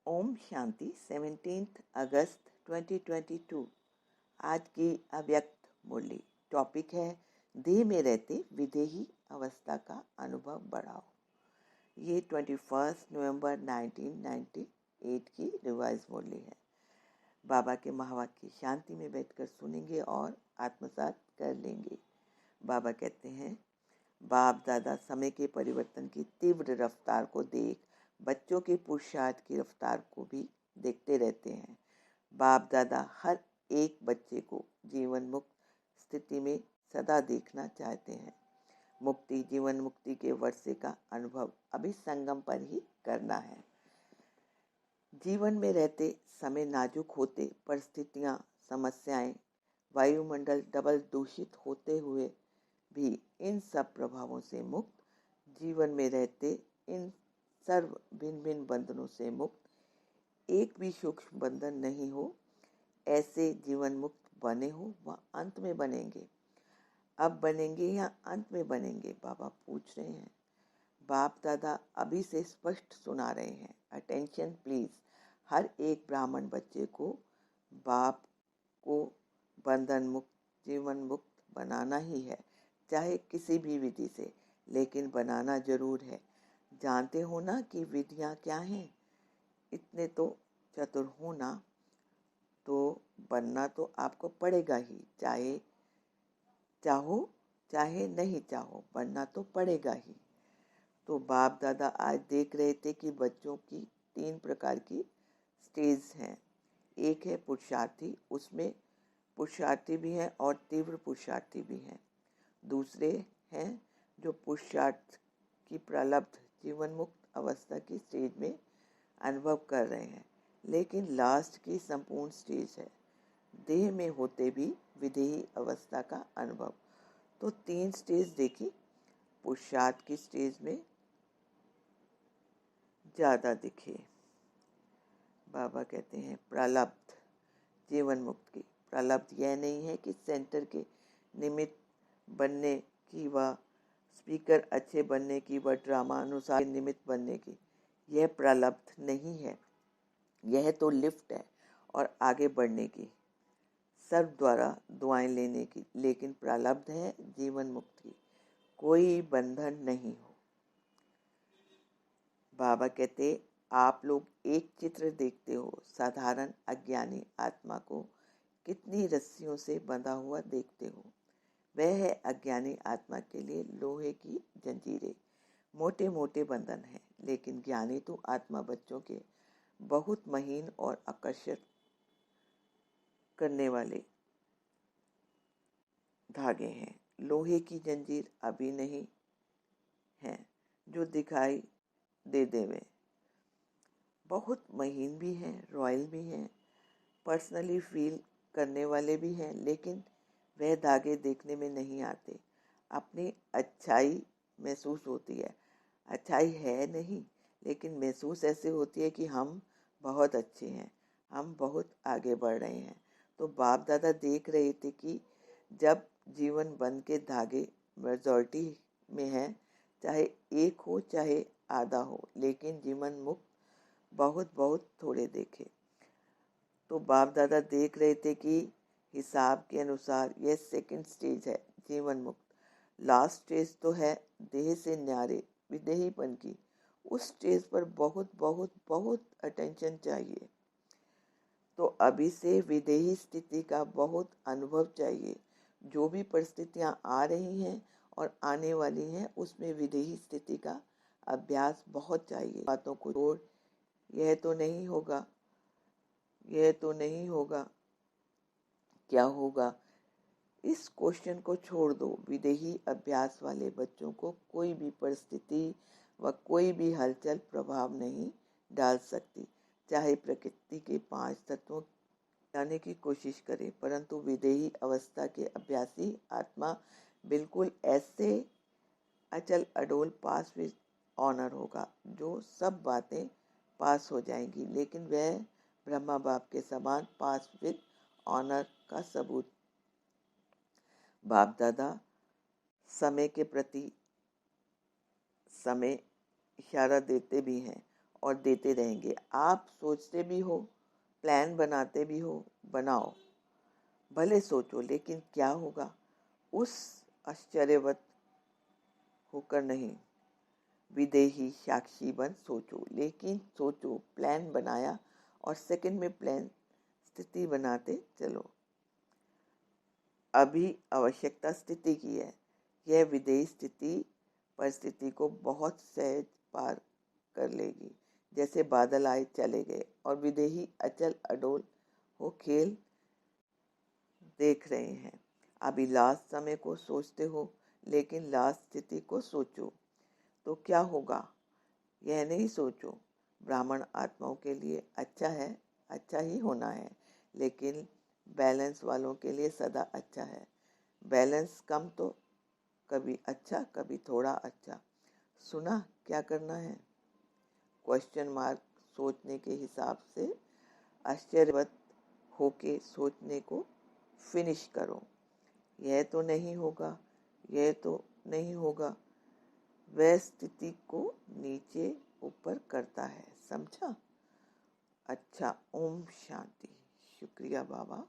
ओम शांति 17 अगस्त 2022। आज की अव्यक्त मुरली टॉपिक है देह में रहते विदेही अवस्था का अनुभव बढ़ाओ। ये 21 नवंबर 1998 की रिवाइज मुरली है। बाबा के महावाक्य की शांति में बैठकर सुनेंगे और आत्मसात कर लेंगे। बाबा कहते हैं, बाप दादा समय के परिवर्तन की तीव्र रफ्तार को देख बच्चों के पुरुषार्थ की रफ्तार को भी देखते रहते हैं। बाप दादा हर एक बच्चे को जीवन मुक्त स्थिति में सदा देखना चाहते हैं। मुक्ति जीवन मुक्ति के वर्षे का अनुभव अभी संगम पर ही करना है। जीवन में रहते समय नाजुक होते परिस्थितियां, समस्याएं, वायुमंडल डबल दूषित होते हुए भी इन सब प्रभावों से मुक्त, जीवन में रहते इन सर्व भिन्न भिन्न बंधनों से मुक्त, एक भी सूक्ष्म बंधन नहीं हो, ऐसे जीवन मुक्त बने हो व अंत में बनेंगे। अब बनेंगे या अंत में बनेंगे, बाबा पूछ रहे हैं। बाप दादा अभी से स्पष्ट सुना रहे हैं। Attention please. हर एक ब्राह्मण बच्चे को बाप को बंधन मुक्त जीवन मुक्त बनाना ही है, चाहे किसी भी विधि से, लेकिन बनाना जरूर है। जानते हो ना कि विधियां क्या हैं। इतने तो चतुर होना, तो बनना तो आपको पड़ेगा ही, चाहे चाहो चाहे नहीं चाहो, बनना तो पड़ेगा ही। तो बाप दादा आज देख रहे थे कि बच्चों की 3 प्रकार की स्टेज हैं। एक है पुरुषार्थी, उसमें पुरुषार्थी भी हैं और तीव्र पुरुषार्थी भी हैं। दूसरे हैं जो पुरुषार्थ की प्रलब्ध जीवन मुक्त अवस्था की स्टेज में अनुभव कर रहे हैं, लेकिन लास्ट की संपूर्ण स्टेज है देह में होते भी विदेही अवस्था का अनुभव। तो 3 स्टेज देखी। पुरुषार्थ की स्टेज में ज़्यादा दिखे। बाबा कहते हैं प्रलब्ध जीवन मुक्त की। प्रलब्ध यह नहीं है कि सेंटर के निमित्त बनने की व स्पीकर अच्छे बनने की व ड्रामा अनुसार निमित्त बनने की, यह प्रलब्ध नहीं है। यह तो लिफ्ट है और आगे बढ़ने की, सर्व द्वारा दुआएं लेने की। लेकिन प्रलब्ध है जीवन मुक्त की, कोई बंधन नहीं हो। बाबा कहते, आप लोग एक चित्र देखते हो। साधारण अज्ञानी आत्मा को कितनी रस्सियों से बंधा हुआ देखते हो। वह है अज्ञानी आत्मा के लिए लोहे की जंजीरें, मोटे मोटे बंधन हैं। लेकिन ज्ञानी तो आत्मा बच्चों के बहुत महीन और आकर्षित करने वाले धागे हैं। लोहे की जंजीर अभी नहीं है जो दिखाई दे देवे, बहुत महीन भी हैं, रॉयल भी हैं, पर्सनली फील करने वाले भी हैं, लेकिन वह धागे देखने में नहीं आते। अपनी अच्छाई महसूस होती है, अच्छाई है नहीं, लेकिन महसूस ऐसे होती है कि हम बहुत अच्छे हैं, हम बहुत आगे बढ़ रहे हैं। तो बाप दादा देख रहे थे कि जब जीवन बंध के धागे मेजॉरिटी में है, चाहे एक हो चाहे आधा हो, लेकिन जीवन मुक्त बहुत बहुत थोड़े देखे। तो बाप दादा देख रहे थे कि हिसाब के अनुसार यह सेकंड स्टेज है जीवन मुक्त। लास्ट स्टेज तो है देह से न्यारे विदेहीपन की। उस स्टेज पर बहुत बहुत बहुत अटेंशन चाहिए। तो अभी से विदेही स्थिति का बहुत अनुभव चाहिए। जो भी परिस्थितियां आ रही हैं और आने वाली हैं, उसमें विदेही स्थिति का अभ्यास बहुत चाहिए। बातों को छोड़, यह तो नहीं होगा, यह तो नहीं होगा, क्या होगा, इस क्वेश्चन को छोड़ दो। विदेही अभ्यास वाले बच्चों को कोई भी परिस्थिति व कोई भी हलचल प्रभाव नहीं डाल सकती, चाहे प्रकृति के 5 तत्वों जाने की कोशिश करे। परंतु विदेही अवस्था के अभ्यासी आत्मा बिल्कुल ऐसे अचल अडोल पास विद ऑनर होगा, जो सब बातें पास हो जाएंगी, लेकिन वह ब्रह्मा बाप के समान पास विद ऑनर का सबूत। बाप दादा समय के प्रति समय इशारा देते भी हैं और देते रहेंगे। आप सोचते भी हो, प्लान बनाते भी हो, बनाओ, भले सोचो, लेकिन क्या होगा उस आश्चर्यवत होकर नहीं। विदेही साक्षी बन सोचो, लेकिन सोचो, प्लान बनाया और सेकंड में प्लान स्थिति बनाते चलो। अभी आवश्यकता स्थिति की है। यह विदेही स्थिति परिस्थिति को बहुत सहज पार कर लेगी, जैसे बादल आए चले गए और विदेही अचल अडोल हो खेल देख रहे हैं। अभी लास्ट समय को सोचते हो, लेकिन लास्ट स्थिति को सोचो तो क्या होगा यह नहीं सोचो। ब्राह्मण आत्माओं के लिए अच्छा है, अच्छा ही होना है, लेकिन बैलेंस वालों के लिए सदा अच्छा है। बैलेंस कम तो कभी अच्छा, कभी थोड़ा अच्छा। सुना क्या करना है? क्वेश्चन मार्क सोचने के हिसाब से आश्चर्यवत होके सोचने को फिनिश करो। यह तो नहीं होगा, यह तो नहीं होगा, वह स्थिति को नीचे ऊपर करता है। समझा? अच्छा, ओम शांति। शुक्रिया बाबा।